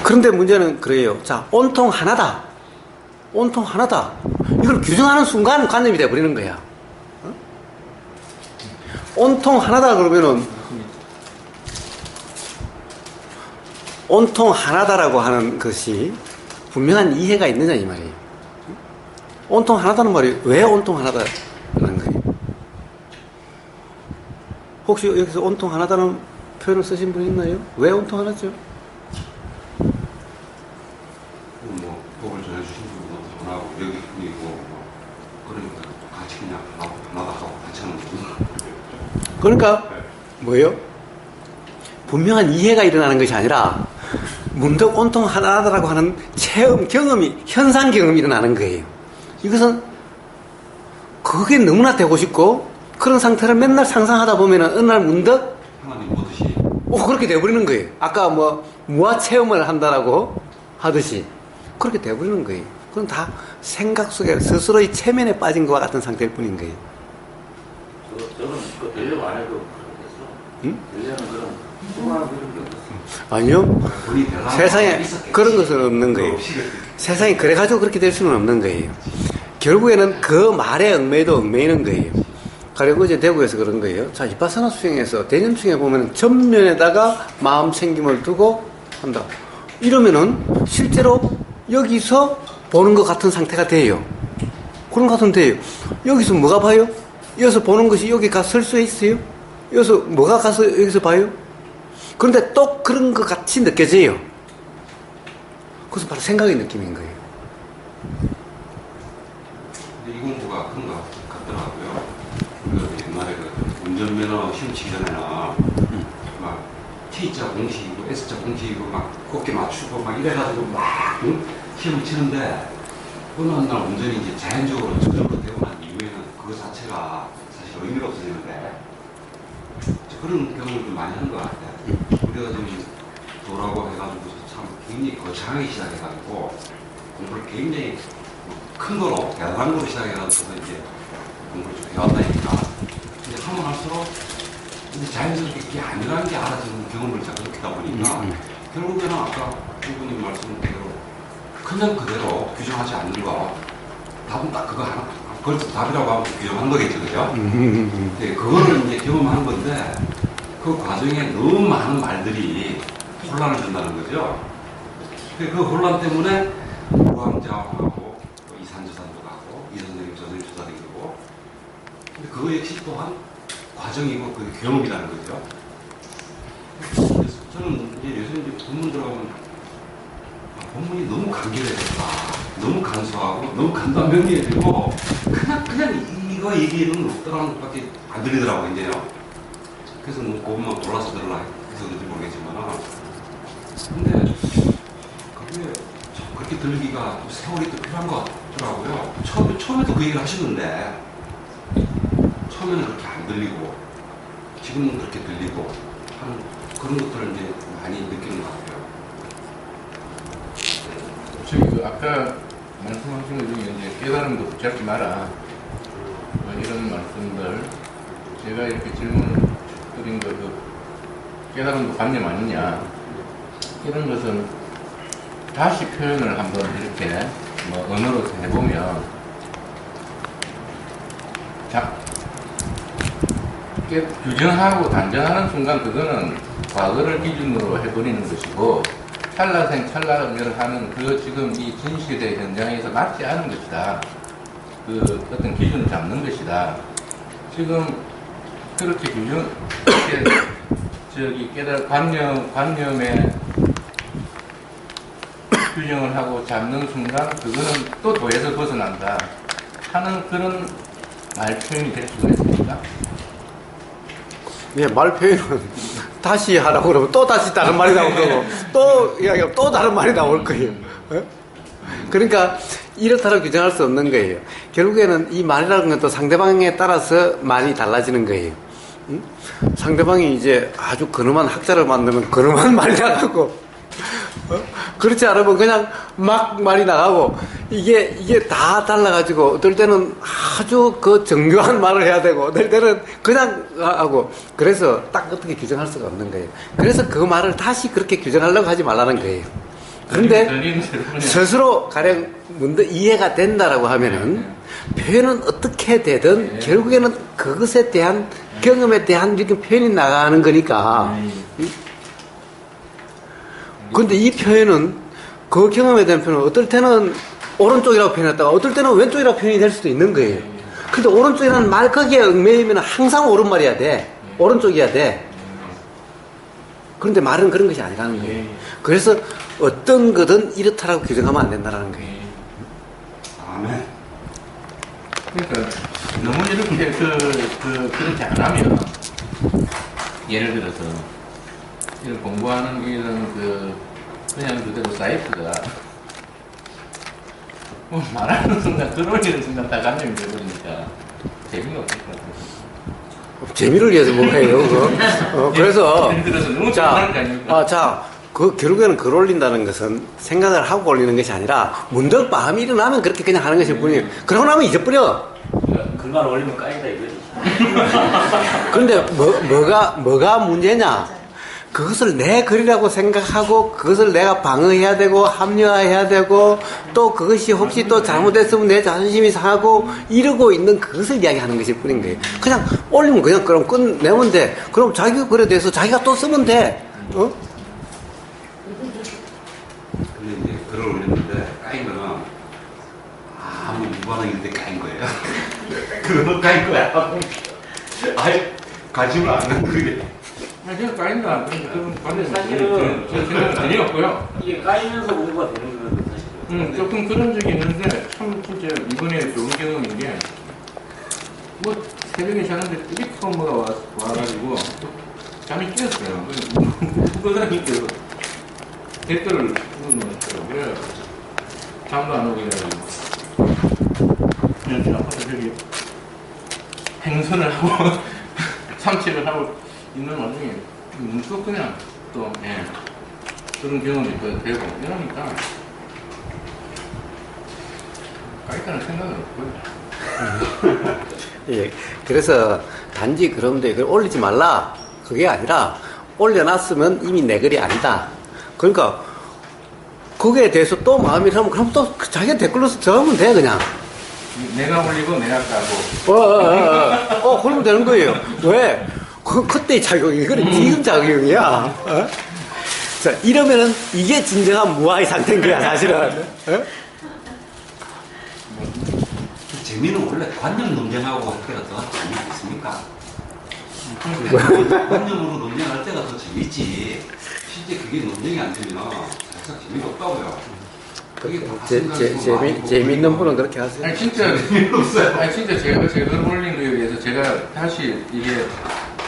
그런데 문제는 그래요. 자, 온통 하나다. 온통 하나다. 이걸 규정하는 순간 관념이 돼버리는 거야. 어? 온통 하나다 그러면은 온통 하나다라고 하는 것이 분명한 이해가 있느냐 이 말이에요. 온통 하나다는 말이 왜 온통 하나다라는 거예요? 혹시 여기서 온통 하나다는 표현을 쓰신 분 있나요? 왜 온통 하나죠? 뭐 법을 전해주신 분도 전하고 여기 분이고 뭐 그러니까 같이 그냥 하나다 하고 같이 하는 거죠. 그러니까 뭐예요? 분명한 이해가 일어나는 것이 아니라 문득 온통 하나다라고 하는 체험, 경험이, 현상 경험이 일어나는 거예요. 이것은 그게 너무나 되고 싶고 그런 상태를 맨날 상상하다 보면은 어느 날 문득 하나님 보듯이 그렇게 돼버리는 거예요. 아까 뭐 무아 체험을 한다라고 하듯이 그렇게 돼버리는 거예요. 그건 다 생각 속에 스스로의 체면에 빠진 것과 같은 상태일 뿐인 거예요. 저는 그 되려고 안 해도 그렇겠어. 응? 되려는 그런 소망 그런 게 없었어. 아니요. 세상에 그런 것은 없는 거예요. 없이 세상에 그래가지고 그렇게 될 수는 없는 거예요. 결국에는 그 말에 얽매이도 얽매이는 거예요. 그리고 이제 대구에서 그런 거예요. 자, 이파사나 수행에서 대념충에 보면 전면에다가 마음 챙김을 두고 한다. 이러면은 실제로 여기서 보는 것 같은 상태가 돼요. 그런 것 같은 돼요. 여기서 뭐가 봐요? 여기서 보는 것이 여기 가 설 수 있어요? 여기서 뭐가 가서 여기서 봐요? 그런데 또 그런 것 같이 느껴져요. 그것은 바로 생각의 느낌인 거예요. 근데 이 공부가 그런 것 같더라고요. 그 옛날에 그 운전면허 시험 치기 전에는 막 T자 공식이고 S자 공식이고 막 곱게 맞추고 막 이래가지고 막 시험을 치는데 어느 날 운전이 이제 자연적으로 저절로 되고 난 이후에는 그거 자체가 사실 의미가 없어지는데 그런 경험을 좀 많이 하는 것 같아요. 우리가 지금 도라고 해가지고 참 굉장히 거창하게 시작해가지고 공부를 굉장히 큰 거로 대단한 거로 시작해가지고 이제 공부를 좀 해왔다니까 이제 하면 할수록 이제 자연스럽게 그게 아니라는 게 알아지는 경험을 자꾸 느끼다 보니까 결국에는 아까 부모님 말씀대로 그냥 그대로 규정하지 않는 거 답은 딱 그거 하나 그걸 답이라고 하면 규정한 거겠죠, 그죠? 네, 그거를 이제 경험하는 건데 그 과정에 너무 많은 말들이 혼란을 준다는 거죠. 그 혼란 때문에 우왕좌왕하고 이산저산도 가고 이 선생님 저 선생님 저 선생님 되고 근데 그거 역시 또한 과정이고 그 경험이라는 거죠. 그래서 저는 이제 요새 이제 본문 들어가면 본문이 너무 간결해졌다. 너무 간소하고 너무 간단명료해지고 그냥 이거 얘기는 없더라는 것밖에 안 들리더라고요, 이제요. 그래서 뭐 그것만 골라서 들으라 해서인지 모르겠지만 근데 그게 그렇게 들리기가 또 세월이 또 필요한 것 같더라고요. 처음에도 그 얘기를 하시는데 처음에는 그렇게 안 들리고 지금은 그렇게 들리고 하는 그런 것들을 이제 많이 느끼는 것 같아요. 저기 그 아까 말씀하신 것 중에 이제 깨달음도 붙잡지 마라 뭐 이런 말씀들 제가 이렇게 질문 드린 거 그 깨달음도 관념 아니냐 이런 것은 다시 표현을 한번 이렇게 뭐 언어로 해보면 규정하고 단정하는 순간 그거는 과거를 기준으로 해버리는 것이고 찰나생찰나를 하는 그 지금 이 진실의 현장에서 맞지 않은 것이다. 그 어떤 기준을 잡는 것이다. 지금 그렇게 저기 관념에 규정을 하고 잡는 순간 그거는 또 도에서 벗어난다 하는 그런 말 표현이 될 수가 있습니까? 예, 말 표현은 다시 하라고 그러면 또 다시 다른 말이 나올 거고 또 이야기하면 또 다른 말이 나올 거예요. 그러니까 이렇다고 규정할 수 없는 거예요. 결국에는 이 말이라는 건 또 상대방에 따라서 말이 달라지는 거예요. 상대방이 이제 아주 근엄한 학자를 만들면 근엄한 말이 나가고 그렇지 않으면 그냥 막 말이 나가고 이게 다 달라가지고 어떨 때는 아주 그 정교한 말을 해야 되고 어떨 때는 그냥 하고 그래서 딱 어떻게 규정할 수가 없는 거예요. 그래서 그 말을 다시 그렇게 규정하려고 하지 말라는 거예요. 그런데 들리는 대로 그냥 스스로 가령 문득 이해가 된다라고 하면은 표현은 어떻게 되든 네. 결국에는 그것에 대한 경험에 대한 이렇게 표현이 나가는 거니까. 근데 이 표현은 그 경험에 대한 표현은 어떨 때는 오른쪽이라고 표현했다가 어떨 때는 왼쪽이라고 표현이 될 수도 있는 거예요. 근데 오른쪽이라는 말 거기에 얽매이면 항상 오른말이야 돼. 오른쪽이야 돼. 그런데 말은 그런 것이 아니라는 거예요. 그래서 어떤 거든 이렇다라고 규정하면 안 된다는 거예요. 아멘. 그러니까 너무 이렇게 그렇게 안 하면 예를 들어서 이런 공부하는 이런 그냥 그대로 사이트가 뭐 말하는 순간 들어오는 순간 다 감정이 돼버리니까 재미가 없을 것 같아요. 재미를 위해서 뭐 해요, 그거? 그래서. 예를 들어서 너무 좋아하는 거 아닙니까? 자, 결국에는 글 올린다는 것은 생각을 하고 올리는 것이 아니라 문득 마음이 일어나면 그렇게 그냥 하는 것일 뿐이에요. 그러고 나면 잊어버려. 글만 올리면 까인다 이거지. 그런데 뭐가 문제냐? 그것을 내 글이라고 생각하고 그것을 내가 방어해야 되고 합리화해야 되고 또 그것이 혹시 또 잘못됐으면 내 자존심이 상하고 이러고 있는 그것을 이야기하는 것일 뿐인 거예요. 그냥 올리면 그냥 그럼 끝내면 돼. 그럼 자기 글에 대해서 자기가 또 쓰면 돼. 어? 근데 이제 글을 올렸는데 까인 거는 아무 무관한 일인데 까인 거예요. 그거는 까인 거야. 아예 관심을 안 갖는 그게. 제가 까인다. 그런 근데 사실은 제 생각은 전혀 없고요. 이게 까이면서 공부가 되는 거거든 사실은. 조금 그런 적이 있는데 참 진짜 이번에 좋은 경험인 게 뭐 새벽에 자는데 삐리커머가 와가지고 잠이 깨었어요. 그 사람께서 댓글을 읽어놓더라고요. 잠도 안 오고 이래가지고 그냥 제 아파트 저기 행선을 하고 산책을 하고 있는 와중에 문득 그냥 또 그런 경험이 또 되고 이러니까 까있다는 생각은 없고요. 예, 그래서 단지 그런데 그걸 올리지 말라 그게 아니라 올려놨으면 이미 내 글이 아니다. 그러니까 거기에 대해서 또 마음이 상하면 그럼 또 자기가 댓글로 적으면 돼 그냥. 내가 올리고 내가 까고 그러면 되는 거예요. 왜? 그때의 작용이 이거는 지금 작용이야. 어? 자, 이러면은 이게 진정한 무아의 상태인 거야 사실은. 어? 재미는 원래 관념 논쟁하고 할 때가 더 재미있습니까? 관념으로 논쟁할 때가 더 재밌지. 실제 그게 논쟁이 안 되면 사실 재미가 없다고요. 그게 다 재미있는 분은 그렇게 하세요. 아니 진짜 재미없어요. 아니 진짜 제가 올린 거에 대해서 제가 다시 이게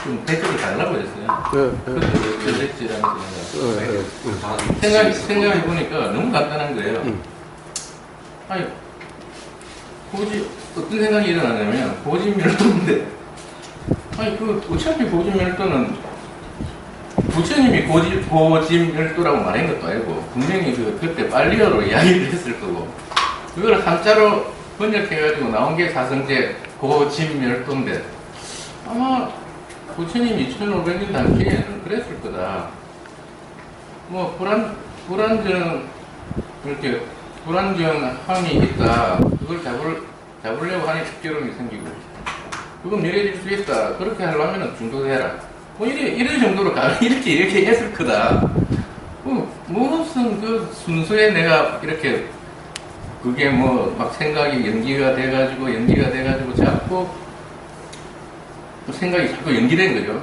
좀 댓글을 달라고 했어요. 그때 왜 그랬지라는 생각해 보니까 너무 간단한 거예요. 아니 어떤 생각이 일어나냐면 고집멸도인데 아니 어차피 고집멸도는 부처님이 고집멸도라고 말한 것도 아니고 분명히 그때 빨리어로 이야기를 했을 거고 그걸 한자로 번역해가지고 나온 게 사성제 고집멸도인데 아마 부처님 2500년 당시에는 그랬을 거다. 뭐 불안정함이 있다. 그걸 잡으려고 하니 특별함이 생기고 그건 미래질 수 있다. 그렇게 하려면 중도해라. 뭐 이런 정도로 이렇게 했을 거다. 무슨 순수에 내가 이렇게 그게 뭐 막 생각이 연기가 돼가지고 자꾸 생각이 자꾸 연기된 거죠.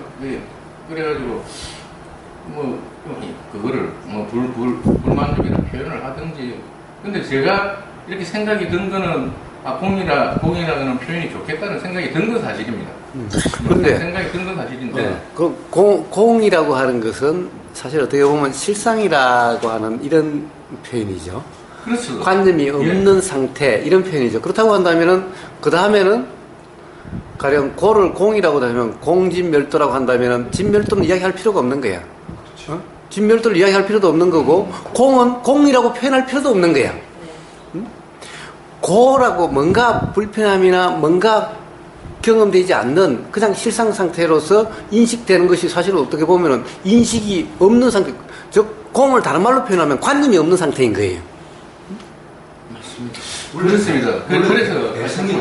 그래가지고 뭐 그거를 뭐 불만족이라 표현을 하든지. 근데 제가 이렇게 생각이 든 거는 공이라는 표현이 좋겠다는 생각이 든 건 사실입니다. 근데 생각이 든 건 사실인데. 공이라고 하는 것은 사실 어떻게 보면 실상이라고 하는 이런 표현이죠. 그렇죠. 관념이 없는 상태 이런 표현이죠. 그렇다고 한다면은 그 다음에는 가령 고를 공이라고 하면 공진멸도라고 한다면은 진멸도는 이야기할 필요가 없는 거야. 진멸도를 이야기할 필요도 없는 거고 공은 공이라고 표현할 필요도 없는 거야. 고라고 뭔가 불편함이나 뭔가 경험되지 않는 그냥 실상 상태로서 인식되는 것이 사실 어떻게 보면은 인식이 없는 상태, 즉 공을 다른 말로 표현하면 관념이 없는 상태인 거예요. 그렇습니다. 그래서 애성이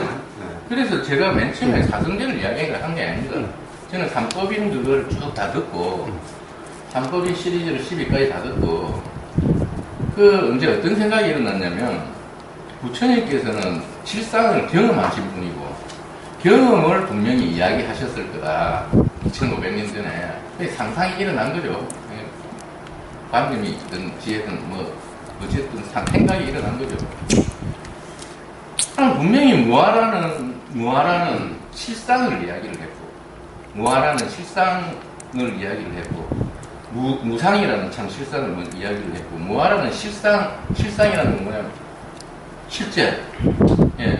그래서 제가 맨 처음에 사성제를 이야기를 한 게 아닙니다. 저는 삼법인 그걸 쭉 다 듣고 삼법인 시리즈를 10위까지 다 듣고 이제 어떤 생각이 일어났냐면 부처님께서는 실상을 경험하신 분이고 경험을 분명히 이야기하셨을 거다. 2500년 전에 상상이 일어난 거죠. 관념이 있든 지혜든 뭐 어쨌든 생각이 일어난 거죠. 분명히 무아라는 실상을 이야기를 했고, 무아라는 실상을 이야기를 했고, 무상이라는 참 실상을 이야기를 했고, 무아라는 실상이라는 건 뭐냐면, 실제, 예.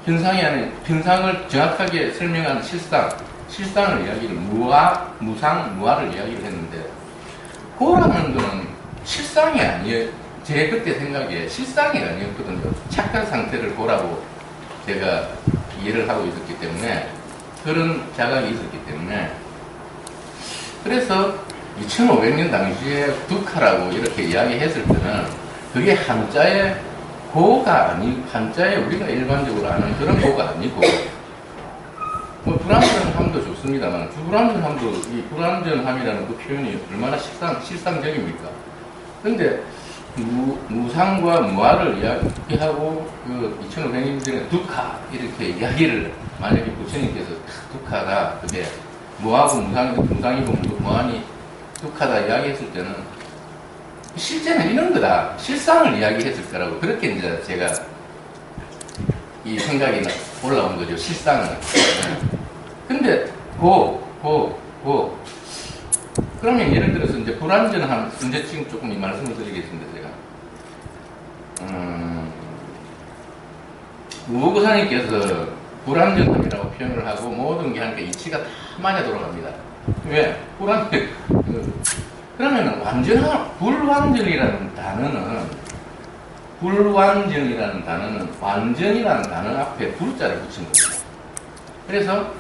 현상이 아닌, 현상을 정확하게 설명하는 실상을 이야기를, 무상, 무아를 이야기를 했는데, 고라는 거는 실상이 아니에요. 제 그때 생각에 실상이 아니었거든요. 착각 상태를 보라고 제가 이해를 하고 있었기 때문에 그런 자각이 있었기 때문에 그래서 2500년 당시에 두카라고 이렇게 이야기했을 때는 그게 한자의 고가 한자에 우리가 일반적으로 아는 그런 고가 아니고 뭐 불완전함도 좋습니다만 불완전함도 이 불완전함이라는 그 표현이 얼마나 실상적입니까? 근데 무상과 무아를 이야기하고 그 2500년 전에 두카 이렇게 이야기를 만약에 부처님께서 두카다 그게 무아고 무상이고 무아니 두카다 이야기했을 때는 실제는 이런 거다 실상을 이야기했을 거라고 그렇게 이제 제가 이 생각이 올라온 거죠 실상을. 근데 그러면 예를 들어서 이제 불완전함 이제 지금 조금 이 말씀을 드리겠습니다. 제가 우고사님께서 불완전함이라고 표현을 하고 모든 게 하니까 이치가 다 만에 돌아갑니다. 왜? 그러면 불완전이라는 단어는 완전이라는 단어 앞에 불자를 붙인 겁니다. 그래서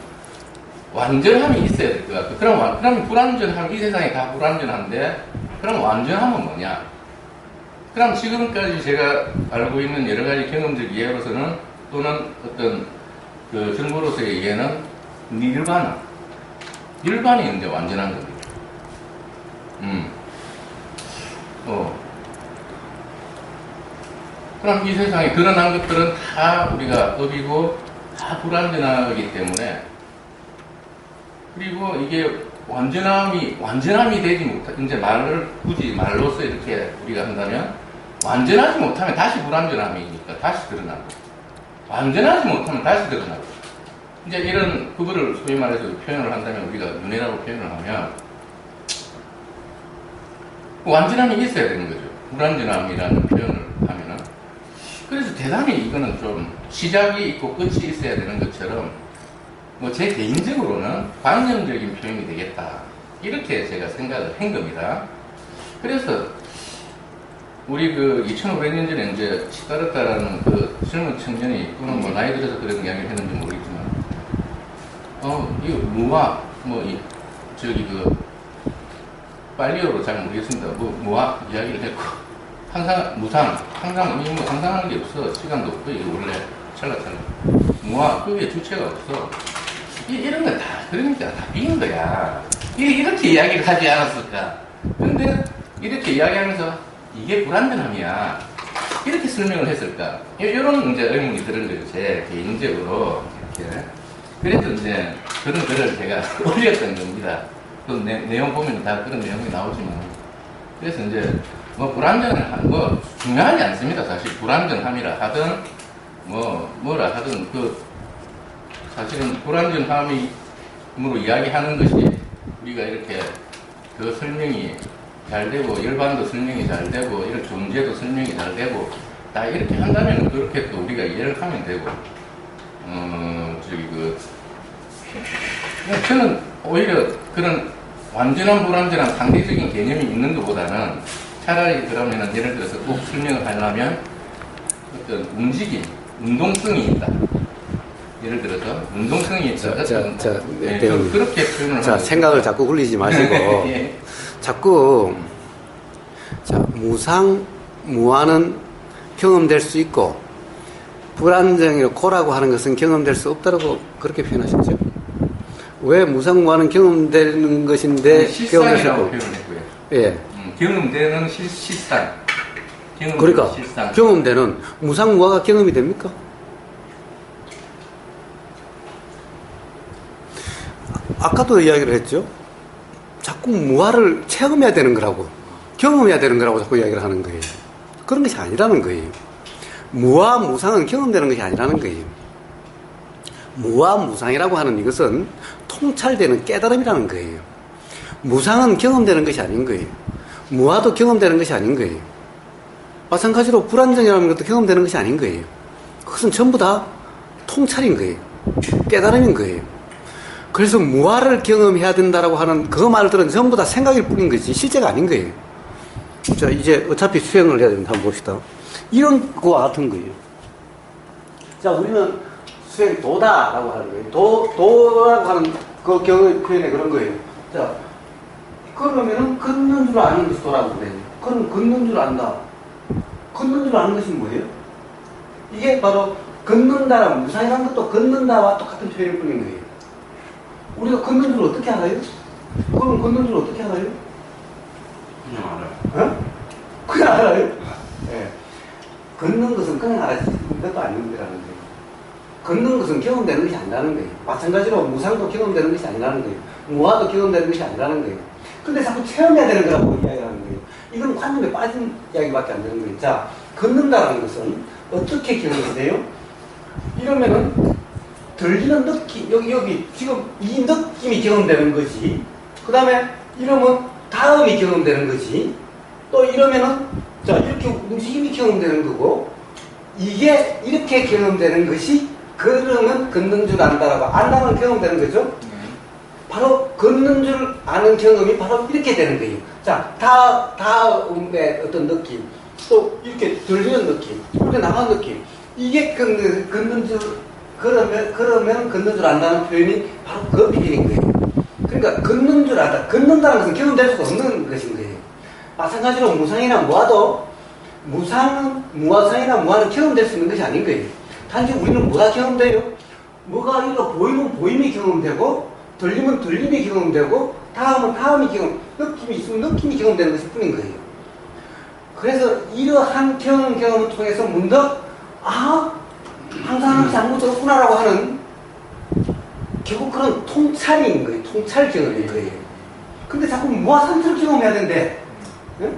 완전함이 있어야 될 것 같고, 그럼 불완전함, 이 세상이 다 불완전한데, 그럼 완전함은 뭐냐? 그럼 지금까지 제가 알고 있는 여러 가지 경험적 이해로서는, 또는 어떤 그 정보로서의 이해는 닐반이 이제 완전한 겁니다. 그럼 이 세상에 드러난 것들은 다 우리가 업이고, 다 불완전하기 때문에, 그리고 이게 완전함이 되지 못하, 이제 굳이 말로서 이렇게 우리가 한다면, 완전하지 못하면 다시 불완전함이니까 다시 드러나고, 완전하지 못하면 다시 드러나고, 이제 이런, 그거를 소위 말해서 표현을 한다면, 우리가 윤회라고 표현을 하면, 완전함이 있어야 되는 거죠. 불완전함이라는 표현을 하면은. 그래서 대단히 이거는 좀 시작이 있고 끝이 있어야 되는 것처럼, 뭐 제 개인적으로는 관념적인 표현이 되겠다. 이렇게 제가 생각을 한 겁니다. 그래서 우리 그 2500년 전에 이제 시다르타라는 그 젊은 청년이, 그는 뭐 나이 들어서 그런 이야기를 했는지 모르겠지만, 이거 무아, 빨리어로 잘 모르겠습니다. 무아 이야기를 했고, 항상 항상 상상하는 게 없어. 시간도 없고, 이게 원래 찰나찰나. 무아, 그게 주체가 없어. 이런 건 다, 그러니까 다 비는 거야. 이렇게 이야기를 하지 않았을까. 근데, 이렇게 이야기하면서, 이게 불완전함이야. 이렇게 설명을 했을까. 이런 이제 의문이 드는 거죠. 제 개인적으로. 이렇게. 그래서 이제, 그런 글을 제가 올렸던 겁니다. 그 내용 보면 다 그런 내용이 나오지만. 그래서 이제, 중요하지 않습니다. 사실, 불완전함이라 하든, 뭐라 하든, 사실은 불완전함으로 이야기하는 것이 우리가 이렇게 그 설명이 잘 되고 열반도 설명이 잘 되고 이런 존재도 설명이 잘 되고 다 이렇게 한다면 그렇게 또 우리가 이해를 하면 되고 저는 오히려 그런 완전한 불완전한 상대적인 개념이 있는 것보다는 차라리 그러면은 예를 들어서 꼭 설명을 하려면 어떤 움직임, 운동성이 있다. 예를 들어서 운동성이 있어서 대형님. 그렇게 표현을 자, 하는 생각을 거죠. 자꾸 굴리지 마시고 예. 자꾸 자, 무한은 경험될 수 있고 불안정이고라고 하는 것은 경험될 수 없다고 그렇게 표현하셨죠? 왜 무상무한은 경험되는 것인데 경험될 수 실상이라고 없고? 표현했고요. 예. 경험되는 실상. 경험되는 그러니까 실상. 경험되는 무상무화가 경험이 됩니까? 아까도 이야기를 했죠. 자꾸 무화를 체험해야 되는 거라고, 경험해야 되는 거라고 자꾸 이야기를 하는 거예요. 그런 것이 아니라는 거예요. 무와 무상은 경험되는 것이 아니라는 거예요. 무와 무상이라고 하는 이것은 통찰되는 깨달음이라는 거예요. 무상은 경험되는 것이 아닌 거예요. 무와도 경험되는 것이 아닌 거예요. 마찬가지로 불안정이라는 것도 경험되는 것이 아닌 거예요. 그것은 전부 다 통찰인 거예요. 깨달음인 거예요. 그래서 무아를 경험해야 된다라고 하는 그 말들은 전부 다 생각일 뿐인 거지 실제가 아닌 거예요. 자, 이제 어차피 수행을 해야 되는데 한번 봅시다. 이런 거와 같은 거예요. 자, 우리는 수행 도다라고 하는 거예요. 도라고 하는 그 경의 표현에 그런 거예요. 자, 그러면은 걷는 줄 아는 것이 도라고 그래요. 그럼 걷는 줄 안다. 걷는 줄 아는 것이 뭐예요? 이게 바로 걷는다라는 무상이라는 것도 걷는다와 똑같은 표현일 뿐인 거예요. 우리가 걷는 줄 어떻게 알아요? 그럼 걷는 줄 어떻게 알아요? 그냥 알아요. 어? 그냥 알아요? 예. 걷는 것은 그냥 알아지 것도 아닌 거라는 거예요. 걷는 것은 경험되는 것이 아니라는 거예요. 마찬가지로 무상도 경험되는 것이 아니라는 거예요. 무화도 경험되는 것이 아니라는 거예요. 근데 자꾸 체험해야 되는 거라고 이야기하는 거예요. 이건 관념에 빠진 이야기밖에 안 되는 거예요. 자, 걷는다는 것은 어떻게 경험이 돼요? 이러면은 들리는 느낌, 여기 지금 이 느낌이 경험되는 거지. 그 다음에 이러면 다음이 경험되는 거지. 또 이러면은 자, 이렇게 움직임이 경험되는 거고, 이게 이렇게 경험되는 것이 그러면 걷는 줄 안다라고 안다면 경험되는 거죠. 바로 걷는 줄 아는 경험이 바로 이렇게 되는 거예요. 자, 다음의 어떤 느낌, 또 이렇게 들리는 느낌, 이렇게 나가는 느낌, 이게 걷는 줄, 그러면 걷는 줄 안다는 표현이 바로 그 표현인 거예요. 그러니까 걷는 줄 안다, 걷는다는 것은 경험될 수가 없는 것인 거예요. 마찬가지로 무상이나 무화도, 무화상이나 무화는 경험될 수 있는 것이 아닌 거예요. 단지 우리는 뭐가 경험돼요? 뭐가 이거 보이면 보임이 경험되고, 들리면 들림이 경험되고, 다음은 다음이 느낌이 있으면 느낌이 경험되는 것일 뿐인 거예요. 그래서 이러한 경험을 통해서 문득, 항상 아무것도 없구나라고 하는, 결국 그런 통찰인 거예요. 통찰 경험인 거예요. 근데 자꾸 무화상처를 경험해야 된대. 네?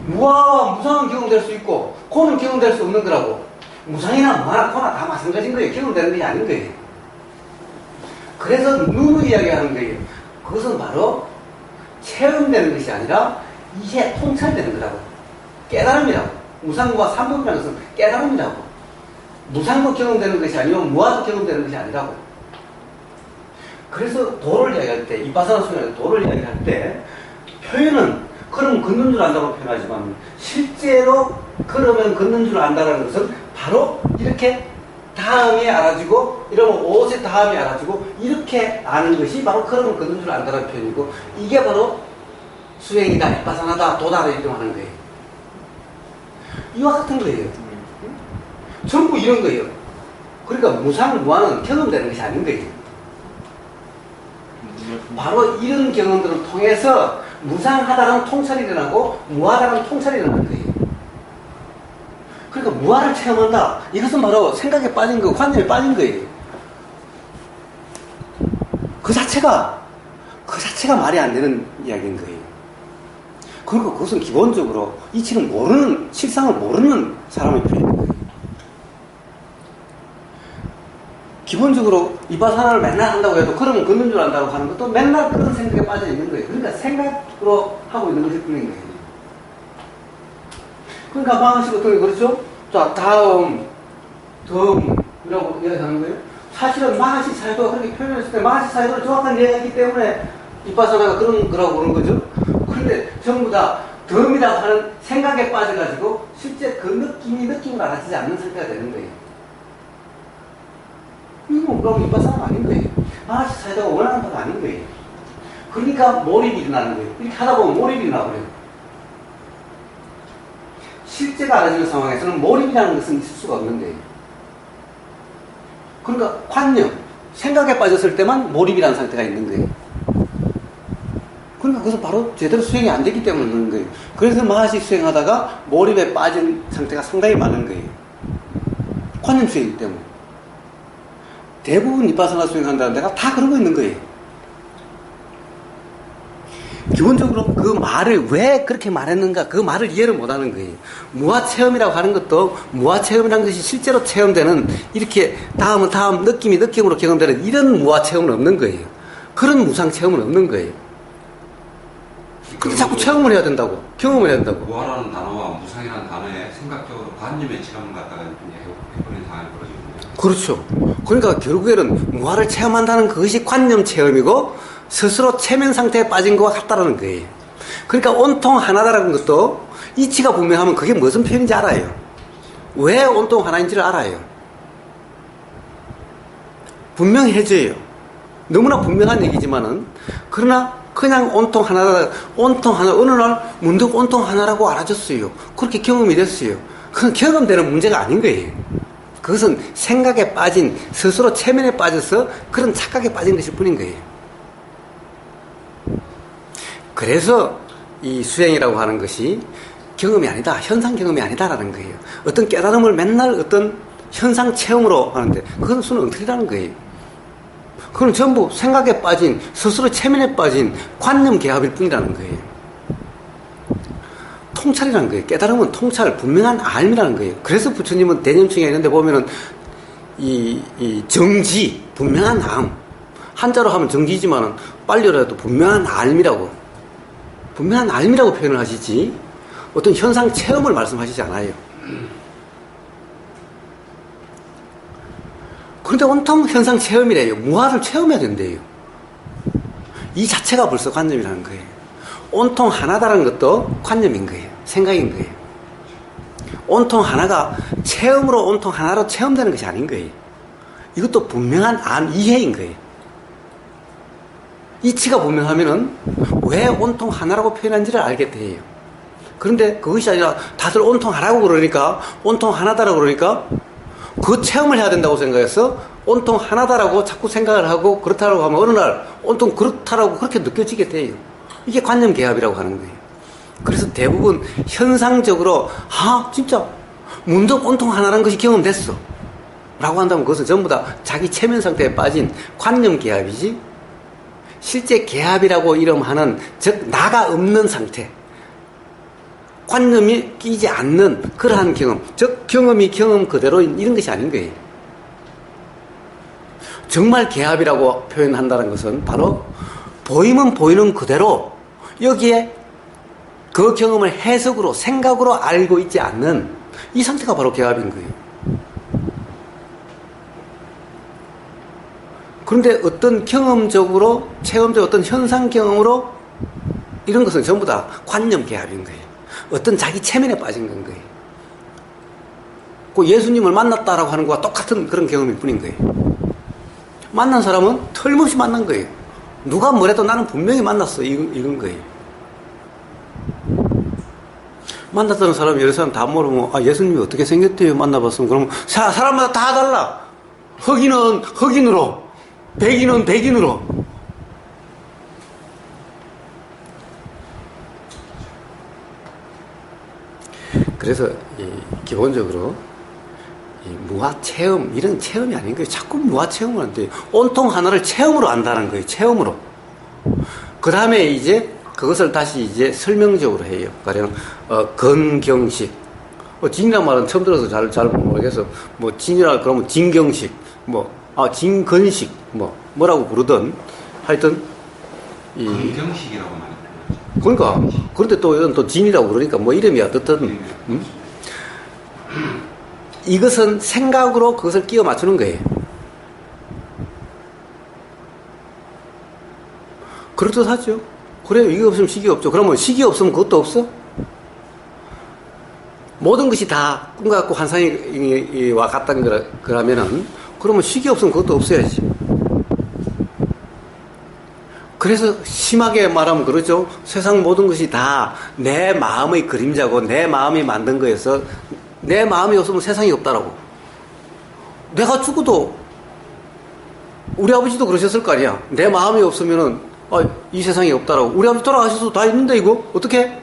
무화와 무상은 경험될 수 있고, 고는 경험될 수 없는 거라고. 무상이나 무화나 고나 다 마찬가지인 거예요. 경험되는 것이 아닌 거예요. 그래서 눈으로 이야기하는 거예요. 그것은 바로 체험되는 것이 아니라 이게 통찰되는 거라고. 깨달음이라고. 무상과 삼법이라는 것은 깨달음이라고. 무상도 경험되는 것이 아니고 무화도 경험되는 것이 아니라고. 그래서 도를 이야기할 때, 이빠사나 수행할 때, 도를 이야기할 때 표현은 그럼 걷는 줄 안다고 표현하지만 실제로 그러면 걷는 줄 안다는 것은 바로 이렇게 다음이 알아지고 이러면 옷의 다음이 알아지고 이렇게 아는 것이 바로 그러면 걷는 줄 안다는 표현이고, 이게 바로 수행이다, 이빠사나다, 도다를 이름하는 거예요. 이와 같은 거예요. 전부 이런 거예요. 그러니까 무상, 무한은 경험되는 것이 아닌 거예요. 바로 이런 경험들을 통해서 무상하다는 통찰이 일어나고 무하다는 통찰이 일어나는 거예요. 그러니까 무하를 체험한다. 이것은 바로 생각에 빠진 거, 관념에 빠진 거예요. 그 자체가 말이 안 되는 이야기인 거예요. 그러니까 그것은 기본적으로 이치를 모르는, 실상을 모르는 사람의 표현인 거예요. 기본적으로 이바사나를 맨날 한다고 해도 그러면 걷는 줄 안다고 하는 것도 맨날 그런 생각에 빠져 있는 거예요. 그러니까 생각으로 하고 있는 것일 뿐인 거예요. 그러니까 마하시 같은 게 그렇죠? 자, 다음이라고 이야기하는 거예요. 사실은 마하시 사이도가 그렇게 표현했을 때 마하시 사이도를 정확한 이야기이기 때문에 이바사나가 그런 거라고 그러는 거죠. 그런데 전부 다 덤이라고 하는 생각에 빠져가지고 실제 그 느낌을 알아지지 않는 상태가 되는 거예요. 이건 그럼 이빠 사람 아닌 거예요. 아, 사회자가 원하는 바가 아닌 거예요. 그러니까 몰입이 일어나는 거예요. 이렇게 하다 보면 몰입이 일어나버려요. 실제가 알아지는 상황에서는 몰입이라는 것은 있을 수가 없는 거예요. 그러니까 관념, 생각에 빠졌을 때만 몰입이라는 상태가 있는 거예요. 그러니까 그것은 바로 제대로 수행이 안 되기 때문에 그런 거예요. 그래서 마하식 수행하다가 몰입에 빠진 상태가 상당히 많은 거예요. 관념 수행이기 때문에. 대부분 비파사나 수행한다는 데가 다 그러고 있는 거예요. 기본적으로 그 말을 왜 그렇게 말했는가, 그 말을 이해를 못하는 거예요. 무아체험이라고 하는 것도, 무아체험이라는 것이 실제로 체험되는, 이렇게 다음은 다음, 느낌이 느낌으로 경험되는 이런 무아체험은 없는 거예요. 그런 무상체험은 없는 거예요. 근데 자꾸 체험을 해야 된다고, 경험을 해야 된다고. 무아라는 단어와 무상이라는 단어에 생각적으로 관념의 체험을 갖다가 해버린 상황이 벌어지거든요. 그렇죠. 그러니까 결국에는 무아를 체험한다는 그것이 관념 체험이고 스스로 체면 상태에 빠진 것과 같다는 거예요. 그러니까 온통 하나다라는 것도 이치가 분명하면 그게 무슨 표현인지 알아요. 왜 온통 하나인지를 알아요. 분명해져요. 너무나 분명한 얘기지만은, 그러나 그냥 온통 하나다, 온통 하나, 어느 날 문득 온통 하나라고 알아졌어요. 그렇게 경험이 됐어요. 그건 경험되는 문제가 아닌 거예요. 그것은 생각에 빠진, 스스로 체면에 빠져서 그런 착각에 빠진 것일 뿐인 거예요. 그래서 이 수행이라고 하는 것이 경험이 아니다, 현상 경험이 아니다라는 거예요. 어떤 깨달음을 맨날 어떤 현상 체험으로 하는데 그건 수는 엉터리라는 거예요. 그건 전부 생각에 빠진, 스스로 체면에 빠진 관념 개합일 뿐이라는 거예요. 통찰이라는 거예요. 깨달음은 통찰, 분명한 알미라는 거예요. 그래서 부처님은 대념층에 있는데 보면은 이 정지, 분명한 암, 한자로 하면 정지지만은 빨리라도 분명한 알미라고, 분명한 알미라고 표현을 하시지 어떤 현상 체험을 말씀하시지 않아요. 그런데 온통 현상 체험이래요. 무아를 체험해야 된대요. 이 자체가 벌써 관념이라는 거예요. 온통 하나다라는 것도 관념인 거예요. 생각인 거예요. 온통 하나가 체험으로 온통 하나로 체험되는 것이 아닌 거예요. 이것도 분명한 이해인 거예요. 이치가 분명하면은 왜 온통 하나라고 표현한지를 알게 돼요. 그런데 그것이 아니라 다들 온통 하나라고 그러니까, 온통 하나다라고 그러니까 그 체험을 해야 된다고 생각해서 온통 하나다라고 자꾸 생각을 하고, 그렇다라고 하면 어느 날 온통 그렇다라고 그렇게 느껴지게 돼요. 이게 관념 개합이라고 하는 거예요. 그래서 대부분 현상적으로 진짜 문득 온통 하나라는 것이 경험됐어 라고 한다면 그것은 전부 다 자기 체면 상태에 빠진 관념 개합이지, 실제 개합이라고 이름하는, 즉 나가 없는 상태, 관념이 끼지 않는 그러한 경험, 즉 경험이 경험 그대로인 이런 것이 아닌 거예요. 정말 개합이라고 표현한다는 것은 바로 보이면 보이는 그대로 여기에 그 경험을 해석으로, 생각으로 알고 있지 않는 이 상태가 바로 개합인 거예요. 그런데 어떤 경험적으로, 체험적 어떤 현상 경험으로 이런 것은 전부 다 관념 개합인 거예요. 어떤 자기 체면에 빠진 건 거예요. 그 예수님을 만났다라고 하는 것과 똑같은 그런 경험일 뿐인 거예요. 만난 사람은 틀림없이 만난 거예요. 누가 뭐래도 나는 분명히 만났어, 이건 거예요. 만났다는 사람이 여러 사람 다 모르면 예수님이 어떻게 생겼대요? 만나봤으면. 그러면 사람마다 다 달라. 흑인은 흑인으로, 백인은 백인으로. 그래서 기본적으로 무아 체험, 이런 체험이 아닌 거예요. 자꾸 무아 체험을 한대요. 온통 하나를 체험으로 안다는 거예요. 체험으로. 그 다음에 이제 그것을 다시 이제 설명적으로 해요. 가령 건경식. 진이란 말은 처음 들어서 잘 모르겠어. 뭐 진이라 그러면 진경식, 진건식, 뭐라고 부르든 하여튼 건경식이라고 많이 부르죠. 그러니까 그런데 또 이건 또 진이라고 그러니까 뭐 이름이 어떻든 이것은 생각으로 그것을 끼워 맞추는 거예요. 그렇듯하죠. 그래요. 이게 없으면 식이 없죠. 그러면 식이 없으면 그것도 없어? 모든 것이 다 꿈 같고 환상이 와 같다는 거라면은 그러면 식이 없으면 그것도 없어야지. 그래서 심하게 말하면 그러죠. 세상 모든 것이 다 내 마음의 그림자고 내 마음이 만든 거여서 내 마음이 없으면 세상이 없다라고. 내가 죽어도 우리 아버지도 그러셨을 거 아니야. 내 마음이 없으면은 이 세상이 없다라고. 우리 아버지 돌아가셔서 다 있는데 이거 어떻게?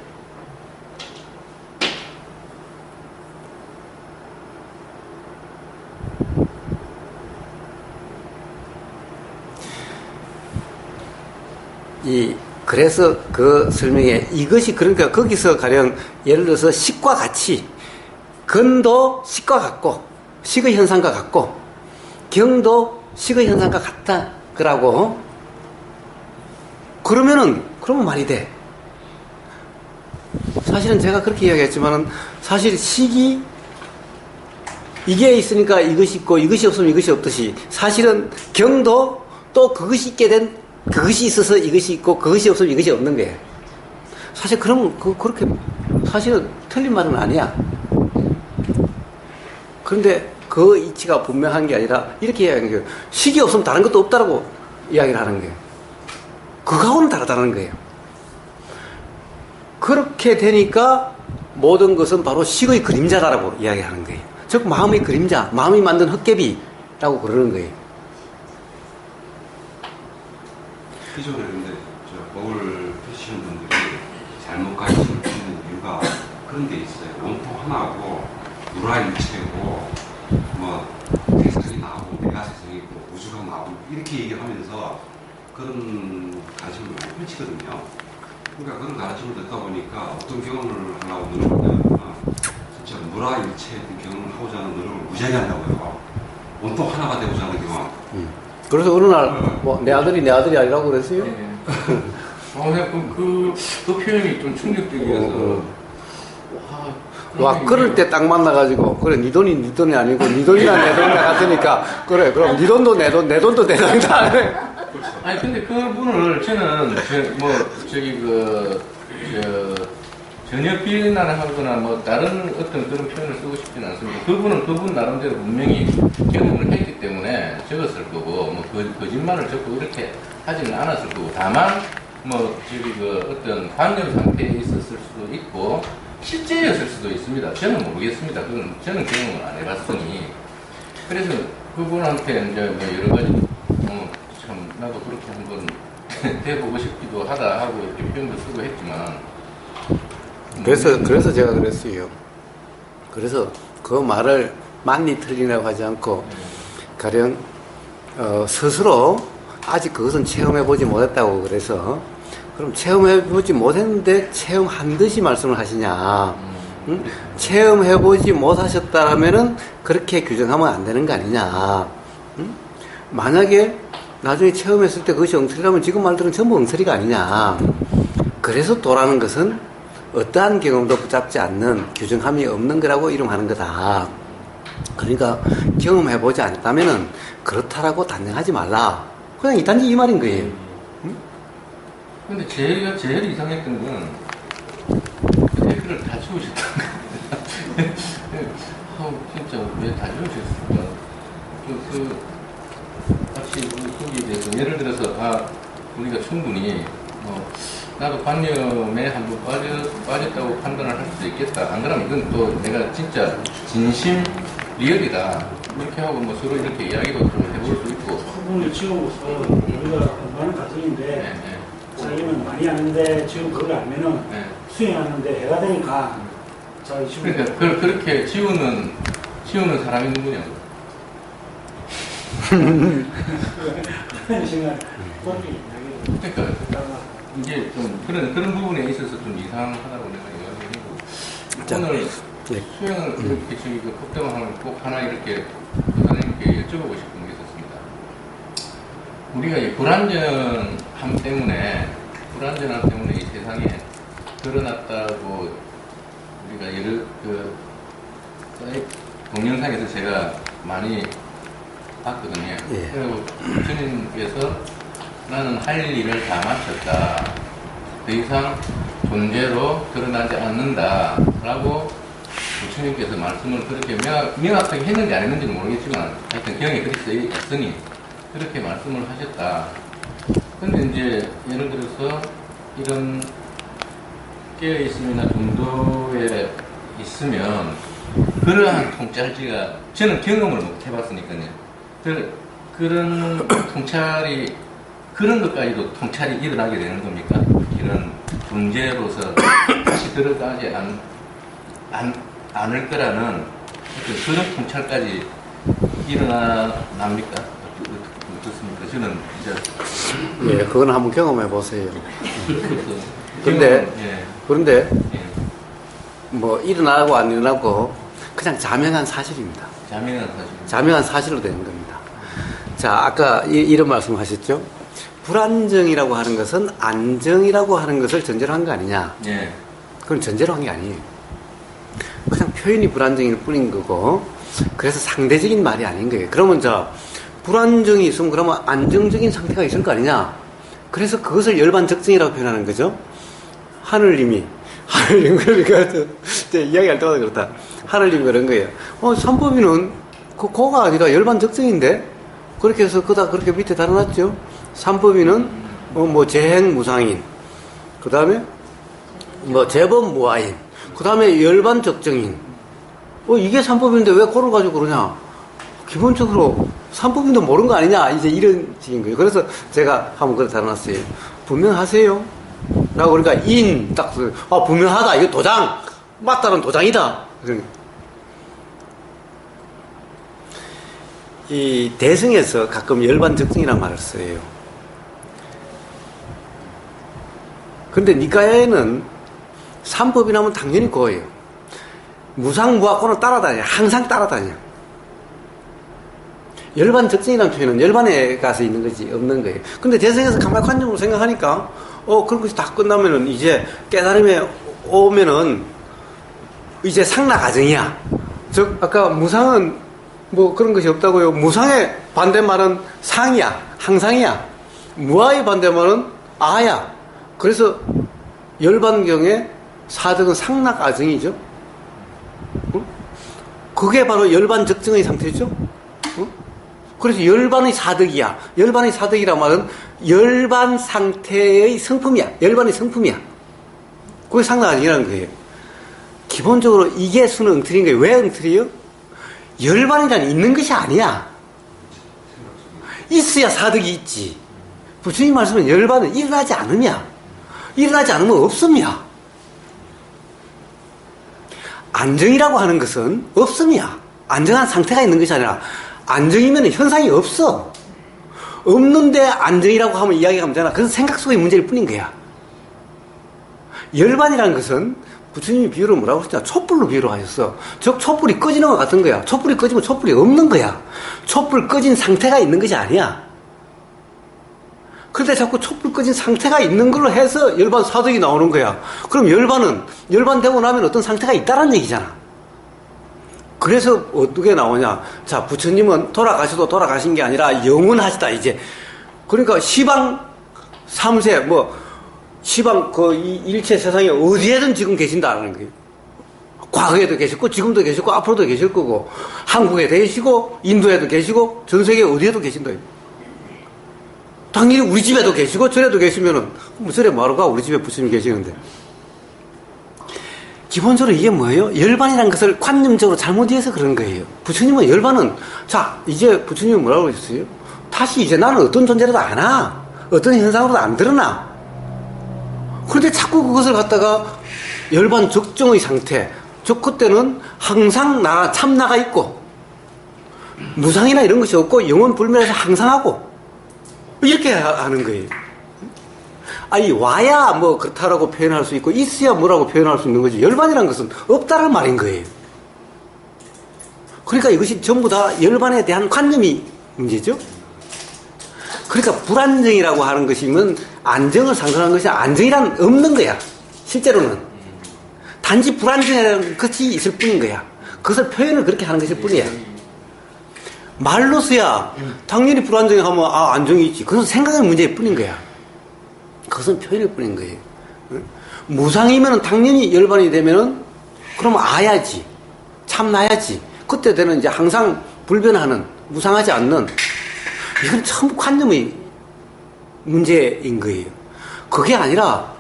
그래서 그 설명에 이것이 그러니까 거기서 가령 예를 들어서 식과 같이 근도 식과 같고 식의 현상과 같고 경도 식의 현상과 같다 그러고 그러면 말이 돼. 사실은 제가 그렇게 이야기했지만은 사실 식이 이게 있으니까 이것이 있고 이것이 없으면 이것이 없듯이 사실은 경도 또 그것이 있게 된 그것이 있어서 이것이 있고 그것이 없으면 이것이 없는 거예요. 사실 그러면 그렇게 사실은 틀린 말은 아니야. 그런데 그 이치가 분명한 게 아니라 이렇게 이야기하는 거예요. 식이 없으면 다른 것도 없다라고 이야기를 하는 거예요. 그거하고는 다르다는 거예요. 그렇게 되니까 모든 것은 바로 식의 그림자다라고 이야기하는 거예요. 즉 마음의 그림자, 마음이 만든 헛개비라고 그러는 거예요. 기존에 근데 법을 펴시는 분들이 잘못 가르치는 이유가 그런 게 있어요. 원통 하나고 누라일체고 뭐 세상이 나오고 내가 세상이고 우주가 나오고 이렇게 얘기하면서 그런 가르침을 많이 펼치거든요. 그러니까 그런 가르침을 듣다 보니까 어떤 경험을 하려고 노력하냐면 진짜 누라일체의 경험을 하고자 하는 노력을 무지하게 한다고요. 원통 하나가 되고자 하는 경험. 그래서 어느 날 내 아들이 내 아들이 아니라고 그랬어요? 그 표현이 좀 충격적이어서 와 그럴 때 딱 만나가지고 그래 네 돈이 네 돈이 아니고 네 돈이나 내 돈이나 같으니까 그래 그럼 네 돈도 내 돈 내 돈도 내 돈이다. 아니 근데 그분을 저는 전혀 비난하거나 뭐 다른 어떤 그런 표현을 쓰고 싶지는 않습니다. 그분은 그분 나름대로 분명히 경험을 했기 때문에 적었을 거고 뭐 거짓말을 적고 이렇게 하지는 않았을 거고 다만 뭐 어떤 관념 상태에 있었을 수도 있고 실제였을 수도 있습니다. 저는 모르겠습니다. 그건 저는 경험을 안 해봤으니 그래서 그분한테 이제 뭐 여러 가지 참 나도 그렇게 한번 돼보고 싶기도 하다 하고 이렇게 표현도 쓰고 했지만 그래서 제가 그랬어요. 그래서 그 말을 맞니 틀리라고 하지 않고 가령 스스로 아직 그것은 체험해보지 못했다고 그래서 그럼 체험해보지 못했는데 체험한 듯이 말씀을 하시냐. 응? 체험해보지 못하셨다면은 그렇게 규정하면 안 되는 거 아니냐. 응? 만약에 나중에 체험했을 때 그것이 엉터리라면 지금 말들은 전부 엉터리가 아니냐. 그래서 도라는 것은 어떠한 경험도 붙잡지 않는 규정함이 없는 거라고 이름하는 거다. 그러니까 경험해보지 않았다면은 그렇다라고 단정하지 말라. 그냥 단지 이 말인 거예요. 응? 근데 제일 이상했던 건 그 댓글을 다 지우셨다는 거예요. 진짜 왜 다 지우셨을까? 마치 거기에 대해서 예를 들어서 우리가 충분히 나도 관념에 한번 빠졌다고 판단을 할 수도 있겠다. 안 그러면 이건 또 내가 진짜 진심 리얼이다. 이렇게 하고 뭐 서로 이렇게 이야기도 좀 해볼 수 있고. 부분을 지우고서 우리가 공부하는 과정인데 자기는 많이 아는데 지금 그걸 알면은 수행하는데 해가 되니까 자, 그러니까 그렇게 지우는 사람이 누구냐고. 그런 생각 그러니까 이게 좀 그런 부분에 있어서 좀 이상하다고 내가 이야기하고 오늘 수행을 이렇게 폭대화하면 꼭 하나 이렇게 선생님께 여쭤보고 싶은 게 있었습니다. 우리가 이 불완전함 때문에 이 세상에 드러났다고 우리가 동영상에서 제가 많이 봤거든요. 그리고 주님께서 나는 할 일을 다 마쳤다. 더 이상 존재로 드러나지 않는다. 라고 부처님께서 말씀을 그렇게 명확하게 했는지 안 했는지는 모르겠지만 하여튼 경에 그렇게 써있으니 그렇게 말씀을 하셨다. 근데 이제 예를 들어서 이런 깨어있음이나 중도에 있으면 그러한 통찰지가 저는 경험을 못 해봤으니까요. 그런 통찰이 그런 것까지도 통찰이 일어나게 되는 겁니까? 이런 문제로서 다시 들어가지 않을 거라는 그런 통찰까지 일어납니까? 어떻습니까? 저는 이제 예, 그건 한번 경험해 보세요. 근데 그런데 뭐 일어나고 안 일어나고 그냥 자명한 사실입니다. 자명한 사실로 되는 겁니다. 자, 아까 이런 말씀 하셨죠? 불안정이라고 하는 것은 안정이라고 하는 것을 전제로 한 거 아니냐? 예. 그건 전제로 한 게 아니에요. 그냥 표현이 불안정일 뿐인 거고, 그래서 상대적인 말이 아닌 거예요. 그러면 불안정이 있으면 그러면 안정적인 상태가 있을 거 아니냐? 그래서 그것을 열반적정이라고 표현하는 거죠. 하늘님이 그러니까 이야기할 때마다 그렇다. 하늘님이 그런 거예요. 삼법인은 고가 아니라 열반적정인데? 그렇게 해서 그렇게 밑에 달아놨죠. 삼법인은 재행무상인, 그 다음에 재범무아인, 그 다음에 열반적정인. 이게 삼법인데 왜 그걸 가지고 그러냐? 기본적으로 삼법인도 모르는 거 아니냐? 이제 이런 식인 거예요. 그래서 제가 한번 그렇게 달아놨어요. 분명하세요? 라고 그러니까 딱 분명하다. 이거 도장! 맞다는 도장이다. 이 대승에서 가끔 열반적정이라는 말을 써요. 근데 니까야에는 삼법이라면 당연히 그거예요. 무상무학고는 따라다녀. 항상 따라다녀. 열반적정이라는 표현은 열반에 가서 있는 거지 없는 거예요. 근데 대승에서 가만히 관념으로 생각하니까 그런 것이 다 끝나면은 이제 깨달음에 오면은 이제 상락아정이야. 즉 아까 무상은 그런 것이 없다고요. 무상의 반대말은 상이야. 항상이야. 무아의 반대말은 아야. 그래서 열반경의 사득은 상락아정이죠. 그게 바로 열반적정의 상태죠. 그래서 열반의 사득이야. 열반의 사득이란 말은 열반 상태의 성품이야. 열반의 성품이야. 그게 상락아정이라는 거예요. 기본적으로 이게 수는 엉터리인 거예요. 왜 엉터리요? 열반이란 있는 것이 아니야. 있어야 사득이 있지. 부처님 말씀은 열반은 일어나지 않으면 없음이야. 안정이라고 하는 것은 없음이야. 안정한 상태가 있는 것이 아니라 안정이면 현상이 없어. 없는데 안정이라고 하면 이야기가 되잖아. 그건 생각 속의 문제일 뿐인 거야. 열반이라는 것은 부처님이 비유를 뭐라고 했냐? 촛불로 비유를 하셨어. 즉 촛불이 꺼지는 것 같은 거야. 촛불이 꺼지면 촛불이 없는 거야. 촛불 꺼진 상태가 있는 것이 아니야. 그런데 자꾸 촛불 꺼진 상태가 있는 걸로 해서 열반 사득이 나오는 거야. 그럼 열반되고 나면 어떤 상태가 있다는 얘기잖아. 그래서 어떻게 나오냐? 자, 부처님은 돌아가셔도 돌아가신 게 아니라 영원하시다, 이제. 그러니까 시방 3세, 시방 이 일체 세상에 어디에든 지금 계신다는 거예요. 과거에도 계셨고, 지금도 계셨고, 앞으로도 계실 거고, 한국에 계시고, 인도에도 계시고, 전 세계 어디에도 계신다. 당연히 우리 집에도 계시고, 절에도 계시면은, 절에 뭐하러 가? 우리 집에 부처님 계시는데. 기본적으로 이게 뭐예요? 열반이라는 것을 관념적으로 잘못 이해해서 그런 거예요. 부처님은 열반은, 이제 부처님은 뭐라고 그랬어요? 다시 이제 나는 어떤 존재라도 안 와. 어떤 현상으로도 안 드러나. 그런데 자꾸 그것을 갖다가 열반 적정의 상태, 즉 그때는 항상 참나가 있고 무상이나 이런 것이 없고 영원 불멸해서 항상하고 이렇게 하는 거예요. 와야 그렇다라고 표현할 수 있고 있어야 뭐라고 표현할 수 있는 거지. 열반이라는 것은 없다는 말인 거예요. 그러니까 이것이 전부 다 열반에 대한 관념이 문제죠. 그러니까 불안정이라고 하는 것이면 안정을 상징하는 것이 안정이란 없는 거야. 실제로는. 단지 불안정이라는 것이 있을 뿐인 거야. 그것을 표현을 그렇게 하는 것일 뿐이야. 말로서야 당연히 불안정이 하면 안정이 있지. 그것은 생각의 문제일 뿐인 거야. 그것은 표현일 뿐인 거예요. 무상이면 당연히 열반이 되면은 그러면 아야지. 참나야지. 그때 되는 이제 항상 불변하는, 무상하지 않는, 이건 참 관념의 문제인 거예요. 그게 아니라,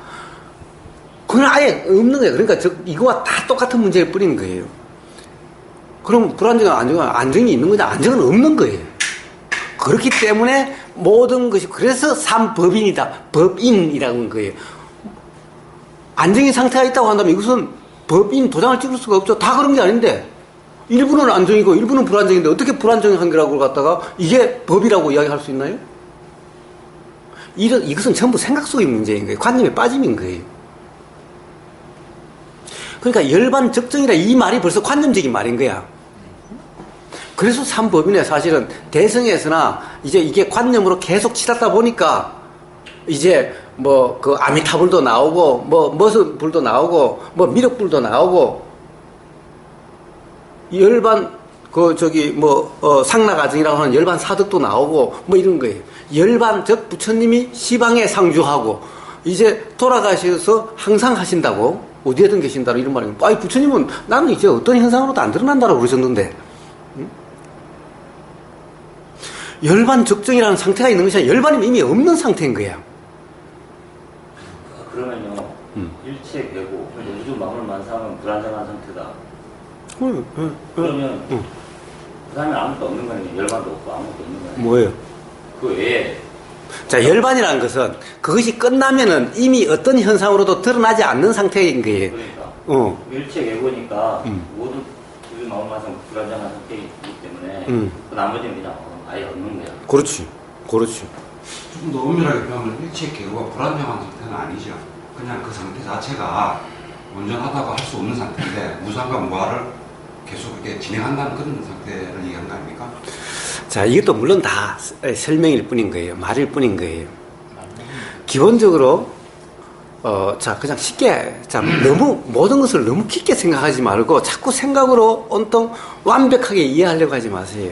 그건 아예 없는 거예요. 그러니까 이거와 다 똑같은 문제일 뿐인 거예요. 그럼 불안정한 안정이 있는 거냐? 안정은 없는 거예요. 그렇기 때문에 모든 것이, 그래서 삼법인이다. 법인이라고 하는 거예요. 안정의 상태가 있다고 한다면 이것은 법인 도장을 찍을 수가 없죠. 다 그런 게 아닌데. 일부는 안정이고 일부는 불안정인데 어떻게 불안정한 거라고 갖다가 이게 법이라고 이야기할 수 있나요? 이것은 전부 생각 속의 문제인 거예요. 관념의 빠짐인 거예요. 그러니까 열반적정이라 이 말이 벌써 관념적인 말인 거야. 그래서 삼법인에 사실은 대성에서나 이제 이게 관념으로 계속 치닫다 보니까 이제 뭐 그 아미타불도 나오고 뭐 머슴불도 나오고 뭐 미륵불도 나오고 열반 상나가정이라고 하는 열반 사덕도 나오고 뭐 이런 거예요. 열반 즉 부처님이 시방에 상주하고 이제 돌아가셔서 항상 하신다고 어디에든 계신다고 이런 말입니다. 아니 부처님은 나는 이제 어떤 현상으로도 안 드러난다고 그러셨는데 열반 적정이라는 상태가 있는 것이 아니라 열반이 이미 없는 상태인 거야. 그러면요, 일체 개고, 우주 만물 만상은 불안정한 상태다. 그러면 그 다음에 아무것도 없는 거예요. 열반도 없고 아무것도 없는 거예요. 뭐예요? 그 외에 자, 열반이라는 것은 그것이 끝나면은 이미 어떤 현상으로도 드러나지 않는 상태인 거예요. 그러니까 일체 개고니까 모든 우주 만물 만상 불안정한 상태이기 때문에 그 나머지는 그냥 아예 없는 거야. 그렇지. 그렇지. 조금 더 엄밀하게 표현하면 일체 개고가 불안정한 상태는 아니죠. 그냥 그 상태 자체가 온전하다고 할 수 없는 상태인데 무상과 무아를 계속 이렇게 진행한다는 그런 상태를 얘기하는 거 아닙니까? 자, 이것도 물론 다 설명일 뿐인 거예요. 말일 뿐인 거예요. 기본적으로 자, 그냥 쉽게, 자, 너무, 모든 것을 너무 깊게 생각하지 말고 자꾸 생각으로 온통 완벽하게 이해하려고 하지 마세요.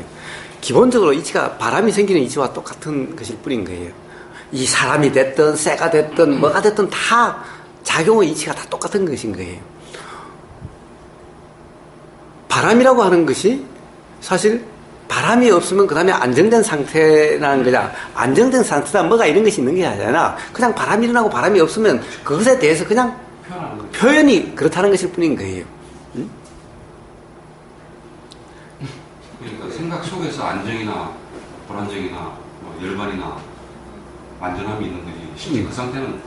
기본적으로 이치가 바람이 생기는 이치와 똑같은 것일 뿐인 거예요. 이 사람이 됐든, 새가 됐든, 뭐가 됐든 다 작용의 이치가 다 똑같은 것인 거예요. 바람이라고 하는 것이 사실 바람이 없으면 그 다음에 안정된 상태라는 거냐. 안정된 상태다 뭐가 이런 것이 있는 게 아니라 그냥 바람이 일어나고 바람이 없으면 그것에 대해서 그냥 표현이 그렇다는 것일 뿐인 거예요. 응? 그러니까 생각 속에서 안정이나 불안정이나 뭐 열반이나 완전함이 있는 거지. 실제 그 상태는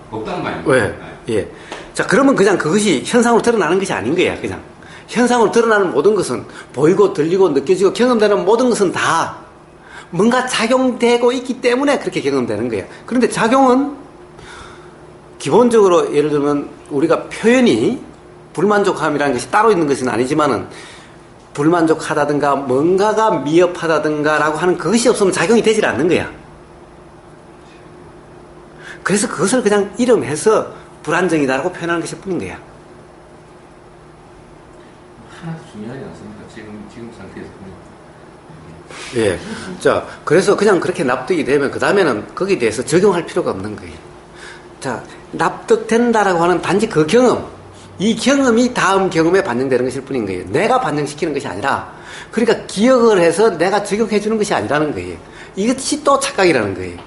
없다는 거 아닙니까? 왜? 네. 예. 자, 그러면 그냥 그것이 현상으로 드러나는 것이 아닌 거야, 그냥. 현상으로 드러나는 모든 것은 보이고 들리고 느껴지고 경험되는 모든 것은 다 뭔가 작용되고 있기 때문에 그렇게 경험되는 거야. 그런데 작용은 기본적으로 예를 들면 우리가 표현이 불만족함이라는 것이 따로 있는 것은 아니지만은 불만족하다든가 뭔가가 미흡하다든가 라고 하는 그것이 없으면 작용이 되질 않는 거야. 그래서 그것을 그냥 이름해서 불안정이다라고 표현하는 것일 뿐인 거야. 하나도 중요하지 않습니다. 지금 상태에서 보면. 예. 자, 그래서 그냥 그렇게 납득이 되면 그 다음에는 거기에 대해서 적용할 필요가 없는 거예요. 자, 납득된다라고 하는 단지 그 경험, 이 경험이 다음 경험에 반영되는 것일 뿐인 거예요. 내가 반영시키는 것이 아니라, 그러니까 기억을 해서 내가 적용해 주는 것이 아니라는 거예요. 이것이 또 착각이라는 거예요.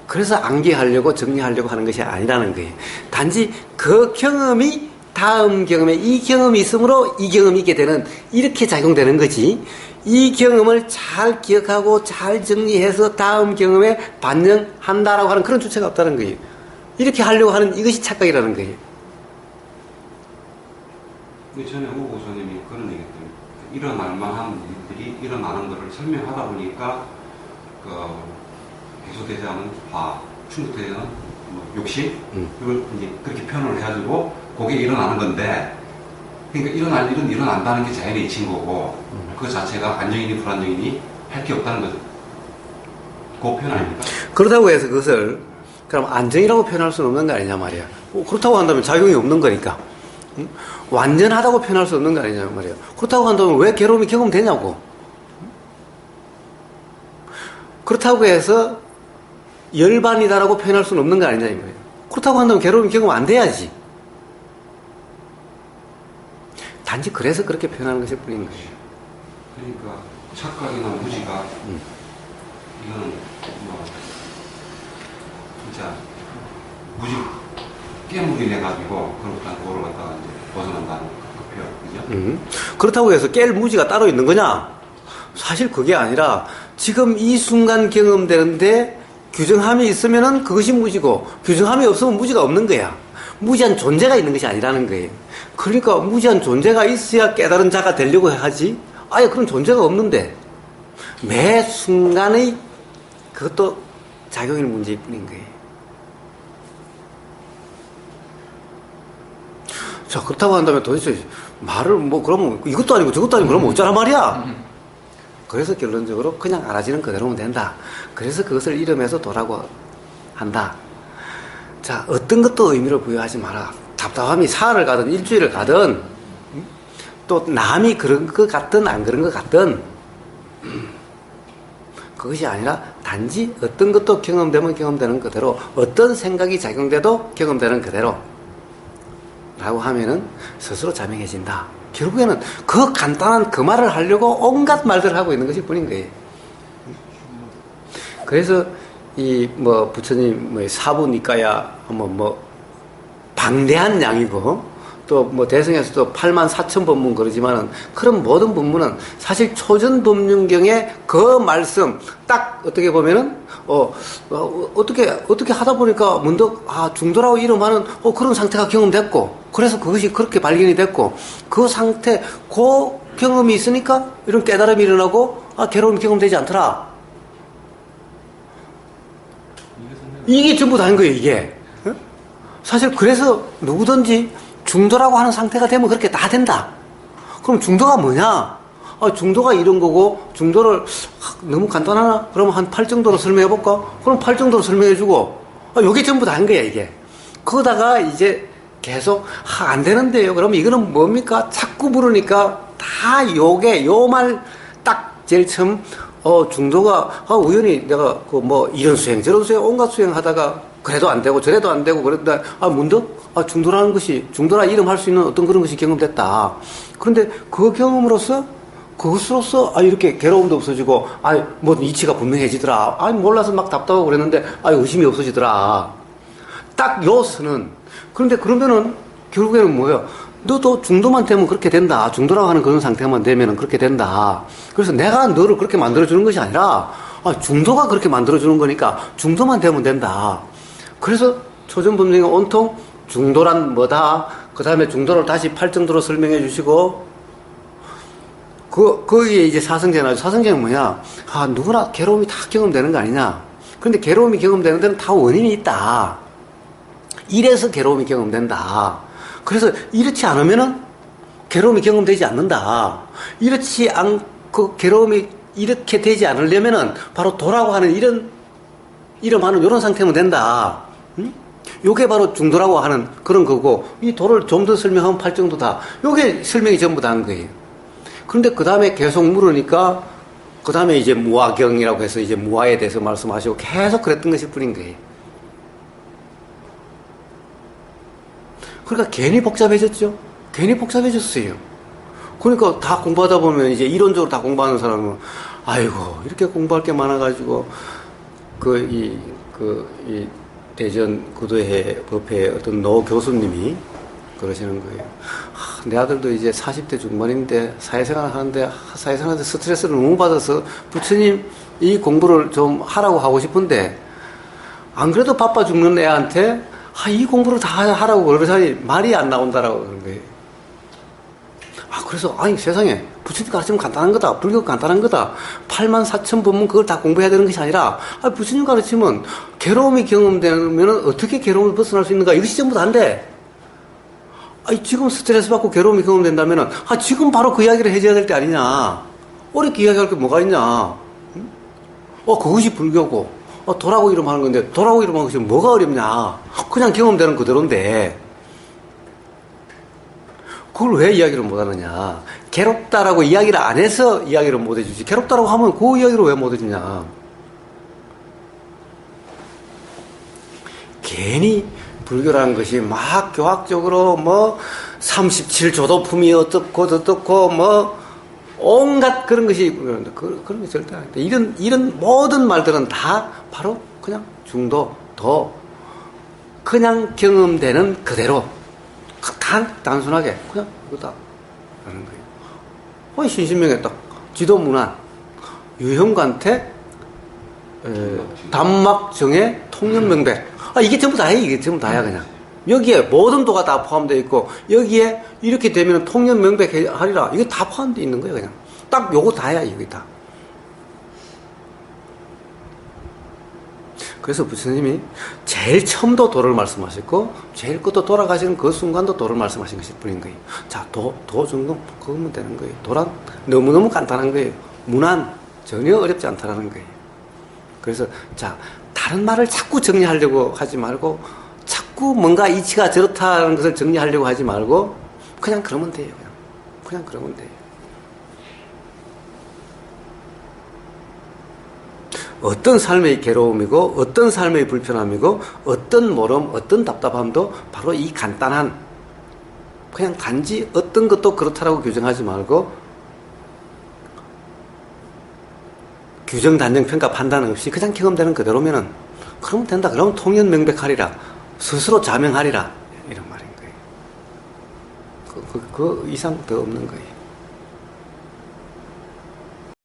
그래서 암기하려고 정리하려고 하는 것이 아니라는 거예요. 단지 그 경험이 다음 경험에 이 경험이 있으므로 이 경험이 있게 되는, 이렇게 작용되는 거지. 이 경험을 잘 기억하고 잘 정리해서 다음 경험에 반영한다라고 하는 그런 주체가 없다는 거예요. 이렇게 하려고 하는 이것이 착각이라는 거예요. 근데 전에 오 교수님이 그런 얘기 했더니 일어날 만한 일들이 일어나는 것을 설명하다 보니까 그 해소되지 않은 화, 충족되지 않은 뭐 욕심 이걸 이제 그렇게 표현을 해가지고 그게 일어나는 건데, 그러니까 일어날 일은 일어난다는 게 자연의 이치인 거고 그 자체가 안정이니 불안정이니 할 게 없다는 거죠. 그 표현 아닙니까? 그렇다고 해서 그것을 그럼 안정이라고 표현할 수는 없는 거 아니냐 말이야. 그렇다고 한다면 작용이 없는 거니까. 응? 완전하다고 표현할 수 없는 거 아니냐 말이야. 그렇다고 한다면 왜 괴로움이 경험되냐고. 그렇다고 해서 열반이다라고 표현할 수는 없는 거 아니냐 이 말이야. 그렇다고 한다면 괴로움이 경험 안 돼야지. 단지 그래서 그렇게 표현하는 것일 뿐인 거예요. 그러니까 착각이나 무지가 이거는 뭐 진짜 무지 깨물이 돼가지고 그런 도를 갖다가 이제 벗어난다는 그 표현, 그죠? 그렇다고 해서 깰 무지가 따로 있는 거냐? 사실 그게 아니라 지금 이 순간 경험되는데 규정함이 있으면은 그것이 무지고 규정함이 없으면 무지가 없는 거야. 무지한 존재가 있는 것이 아니라는 거예요. 그러니까 무지한 존재가 있어야 깨달은 자가 되려고 하지. 아예 그런 존재가 없는데 매 순간의 그것도 작용일 문제일 뿐인 거예요. 자, 그렇다고 한다면 도대체 말을 뭐 그러면 이것도 아니고 저것도 아니고 그러면 어쩌란 말이야? 그래서 결론적으로 그냥 알아지는 그대로면 된다. 그래서 그것을 이름에서 도라고 한다. 자, 어떤 것도 의미를 부여하지 마라. 답답함이 사흘을 가든 일주일을 가든 또 남이 그런 것 같든 안 그런 것 같든 그것이 아니라 단지 어떤 것도 경험되면 경험되는 그대로 어떤 생각이 작용돼도 경험되는 그대로 라고 하면은 스스로 자명해진다. 결국에는 그 간단한 그 말을 하려고 온갖 말들을 하고 있는 것일 뿐인 거예요. 그래서 이 뭐 부처님 뭐 사부니까야 뭐 방대한 양이고 또 뭐 대승에서도 84,000법문 그러지만은 그런 모든 법문은 사실 초전법륜경의 그 말씀 딱 어떻게 보면은 어떻게 하다 보니까 문득 중도라고 이름하는 그런 상태가 경험됐고 그래서 그것이 그렇게 발견이 됐고 그 상태 그 경험이 있으니까 이런 깨달음이 일어나고 괴로움이 경험되지 않더라. 이게 전부 다인 거예요, 이게. 사실 그래서 누구든지 중도라고 하는 상태가 되면 그렇게 다 된다. 그럼 중도가 뭐냐? 중도가 이런 거고, 중도를 너무 간단하나? 그러면 한 8 정도로 설명해 볼까? 그럼 8 정도로 설명해 주고, 요게 전부 다인 거야, 이게. 그러다가 이제 계속, 안 되는데요. 그러면 이거는 뭡니까? 자꾸 물으니까 다 요 말 딱 제일 처음 중도가, 우연히 내가 이런 수행, 저런 수행, 온갖 수행 하다가 그래도 안 되고 저래도 안 되고 그랬다. 문득, 중도라는 것이, 중도라 이름 할 수 있는 어떤 그런 것이 경험됐다. 그런데 그 경험으로서, 그것으로서, 이렇게 괴로움도 없어지고, 뭐 이치가 분명해지더라. 몰라서 막 답답하고 그랬는데, 의심이 없어지더라. 딱 요 선은. 그런데 그러면은, 결국에는 뭐예요? 너도 중도만 되면 그렇게 된다. 중도라고 하는 그런 상태만 되면 그렇게 된다. 그래서 내가 너를 그렇게 만들어주는 것이 아니라, 중도가 그렇게 만들어주는 거니까 중도만 되면 된다. 그래서 초전법륜이 온통 중도란 뭐다. 그 다음에 중도를 다시 8정도로 설명해 주시고, 거기에 이제 사성제 나오죠. 사성제는 뭐냐? 누구나 괴로움이 다 경험되는 거 아니냐? 그런데 괴로움이 경험되는 데는 다 원인이 있다. 이래서 괴로움이 경험된다. 그래서 이렇지 않으면은 괴로움이 경험되지 않는다. 이렇지 않고 괴로움이 이렇게 되지 않으려면은 바로 도라고 하는 이름하는 이런 상태면 된다. 요게 바로 중도라고 하는 그런 거고, 이 도를 좀 더 설명하면 8 정도다. 요게 설명이 전부 다 한 거예요. 그런데 그 다음에 계속 물으니까, 그 다음에 이제 무아경이라고 해서 이제 무아에 대해서 말씀하시고 계속 그랬던 것일 뿐인 거예요. 그러니까 괜히 복잡해졌죠? 괜히 복잡해졌어요. 그러니까 다 공부하다 보면 이제 이론적으로 다 공부하는 사람은, 이렇게 공부할 게 많아가지고, 이 대전 구도회 법회 어떤 노 교수님이 그러시는 거예요. 내 아들도 이제 40대 중반인데 사회생활 하는데 사회생활에서 스트레스를 너무 받아서 부처님 이 공부를 좀 하라고 하고 싶은데 안 그래도 바빠 죽는 애한테 이 공부를 다 하라고 그러자니 말이 안 나온다라고 그러는 거예요. 그래서 세상에 부처님 가르치면 간단한 거다. 불교가 간단한 거다. 84,000법문 그걸 다 공부해야 되는 것이 아니라 부처님 가르치면 괴로움이 경험되면 어떻게 괴로움을 벗어날 수 있는가 이것이 전부 다인데 지금 스트레스 받고 괴로움이 경험된다면 지금 바로 그 이야기를 해줘야 될 때 아니냐. 어렵게 이야기할 게 뭐가 있냐. 그것이 불교고 도라고 이름하는 건데 도라고 이름하는 것이 뭐가 어렵냐. 그냥 경험되는 그대로인데 그걸 왜 이야기를 못하느냐. 괴롭다라고 이야기를 안 해서 이야기를 못 해주지. 괴롭다라고 하면 그 이야기를 왜 못 해주냐. 괜히 불교라는 것이 막 교학적으로 37조도품이 어떻고 뭐 온갖 그런 것이 그런데 그런 게 절대 아닌데 이런 모든 말들은 다 바로 그냥 중도 도 그냥 경험되는 그대로 단순하게 그냥 이거다 하는 거예요. 신신명에 딱 지도문안 유형관태 단막정의 통념명백 이게 전부 다야. 이게 전부 다야. 그냥 여기에 모든 도가 다 포함되어 있고 여기에 이렇게 되면 통념명백하리라 이게 다 포함되어 있는 거예요. 그냥 딱 요거 다야. 이게 다. 그래서 부처님이 제일 처음도 도를 말씀하셨고 제일 끝도 돌아가시는 그 순간도 도를 말씀하신 것일 뿐인 거예요. 자, 도 정도 그거면 되는 거예요. 도란 너무너무 간단한 거예요. 문안 전혀 어렵지 않다라는 거예요. 그래서 자, 다른 말을 자꾸 정리하려고 하지 말고 자꾸 뭔가 이치가 저렇다는 것을 정리하려고 하지 말고 그냥 그러면 돼요. 그냥 그러면 돼요. 어떤 삶의 괴로움이고 어떤 삶의 불편함이고 어떤 모름 어떤 답답함도 바로 이 간단한 그냥 단지 어떤 것도 그렇다라고 규정하지 말고 규정, 단정, 평가, 판단 없이 그냥 경험되는 그대로면은 그러면 된다. 그러면 통연명백하리라. 스스로 자명하리라. 이런 말인 거예요. 그 이상 더 없는 거예요.